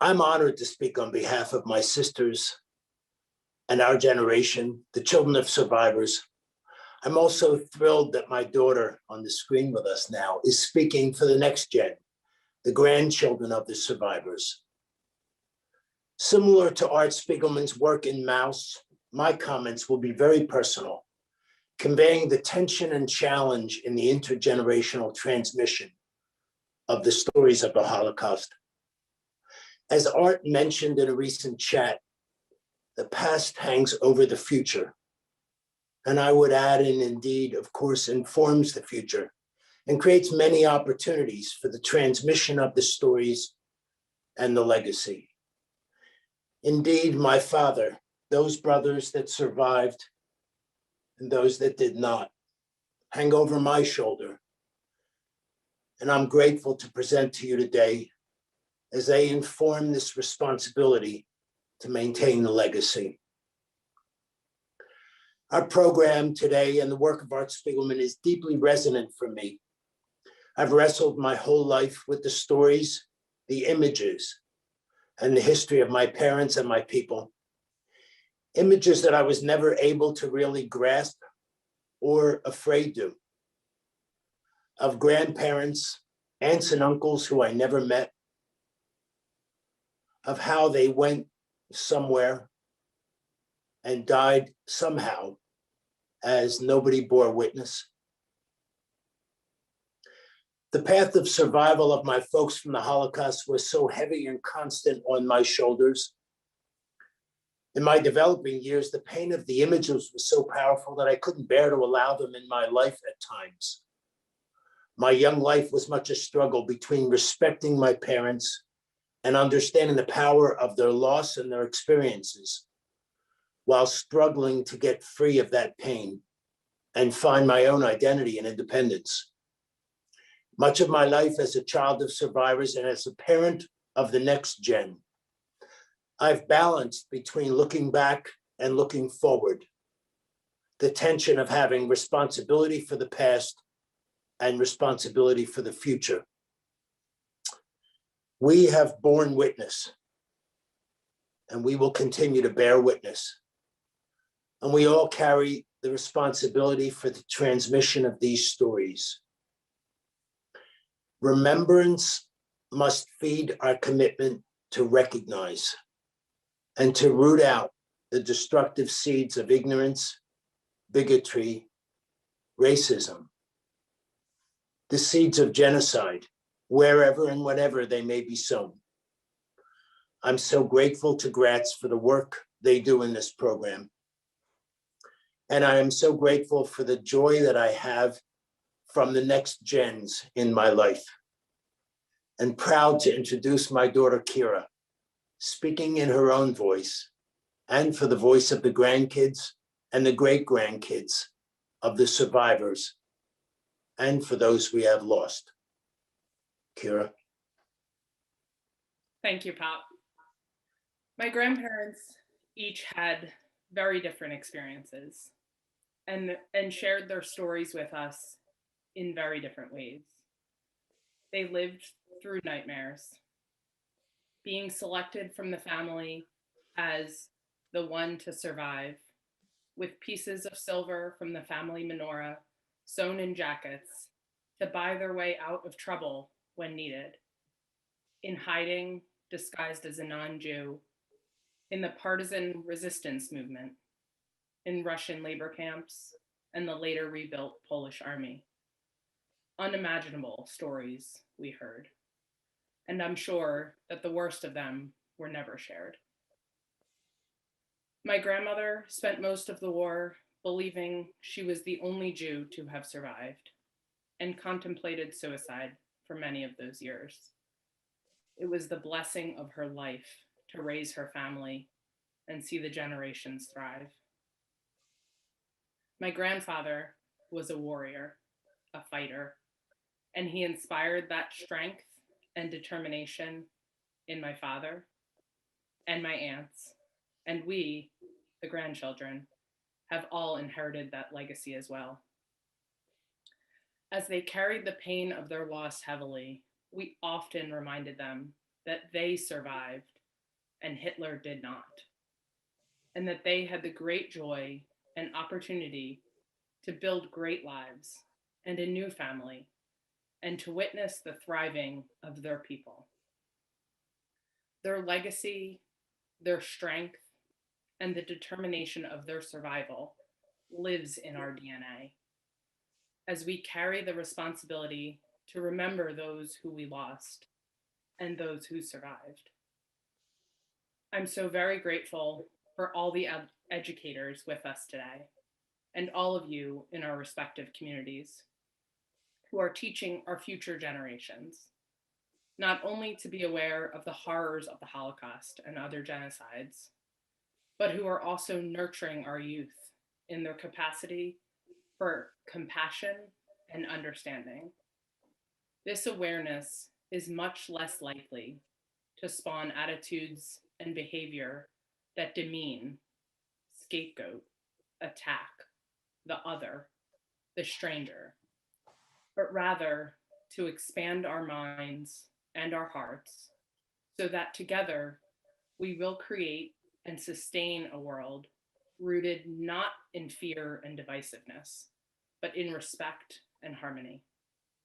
I'm honored to speak on behalf of my sisters and our generation, the children of survivors. I'm also thrilled that my daughter on the screen with us now is speaking for the next gen, the grandchildren of the survivors. Similar to Art Spiegelman's work in Mouse, my comments will be very personal, conveying the tension and challenge in the intergenerational transmission of the stories of the Holocaust. As Art mentioned in a recent chat, the past hangs over the future. And I would add, and indeed, of course, informs the future and creates many opportunities for the transmission of the stories and the legacy. Indeed, my father, those brothers that survived and those that did not, hang over my shoulder. And I'm grateful to present to you today as they inform this responsibility to maintain the legacy. Our program today and the work of Art Spiegelman is deeply resonant for me. I've wrestled my whole life with the stories, the images, and the history of my parents and my people. Images that I was never able to really grasp or afraid to. Of grandparents, aunts and uncles who I never met. Of how they went somewhere and died somehow as nobody bore witness. The path of survival of my folks from the Holocaust was so heavy and constant on my shoulders. In my developing years, the pain of the images was so powerful that I couldn't bear to allow them in my life at times. My young life was much a struggle between respecting my parents and understanding the power of their loss and their experiences, while struggling to get free of that pain and find my own identity and independence. Much of my life as a child of survivors and as a parent of the next gen, I've balanced between looking back and looking forward, the tension of having responsibility for the past and responsibility for the future. We have borne witness, and we will continue to bear witness. And we all carry the responsibility for the transmission of these stories. Remembrance must feed our commitment to recognize and to root out the destructive seeds of ignorance, bigotry, racism, the seeds of genocide, wherever and whenever they may be sown. I'm so grateful to Gratz for the work they do in this program. And I am so grateful for the joy that I have from the next gens in my life. And proud to introduce my daughter, Kira, speaking in her own voice and for the voice of the grandkids and the great-grandkids of the survivors and for those we have lost. Kira. Thank you, Pop. My grandparents each had very different experiences and shared their stories with us in very different ways. They lived through nightmares, being selected from the family as the one to survive, with pieces of silver from the family menorah sewn in jackets to buy their way out of trouble when needed, in hiding, disguised as a non-Jew, in the partisan resistance movement, in Russian labor camps, and the later rebuilt Polish army. Unimaginable stories we heard, and I'm sure that the worst of them were never shared. My grandmother spent most of the war believing she was the only Jew to have survived, and contemplated suicide for many of those years. It was the blessing of her life to raise her family and see the generations thrive. My grandfather was a warrior, a fighter, and he inspired that strength and determination in my father and my aunts, and we, the grandchildren, have all inherited that legacy as well. As they carried the pain of their loss heavily, we often reminded them that they survived and Hitler did not, and that they had the great joy and opportunity to build great lives and a new family, and to witness the thriving of their people. Their legacy, their strength, and the determination of their survival lives in our DNA as we carry the responsibility to remember those who we lost and those who survived. I'm so very grateful for all the educators with us today and all of you in our respective communities who are teaching our future generations, not only to be aware of the horrors of the Holocaust and other genocides, but who are also nurturing our youth in their capacity for compassion and understanding. This awareness is much less likely to spawn attitudes and behavior that demean, scapegoat, attack the other, the stranger, but rather to expand our minds and our hearts so that together we will create and sustain a world rooted not in fear and divisiveness, but in respect and harmony.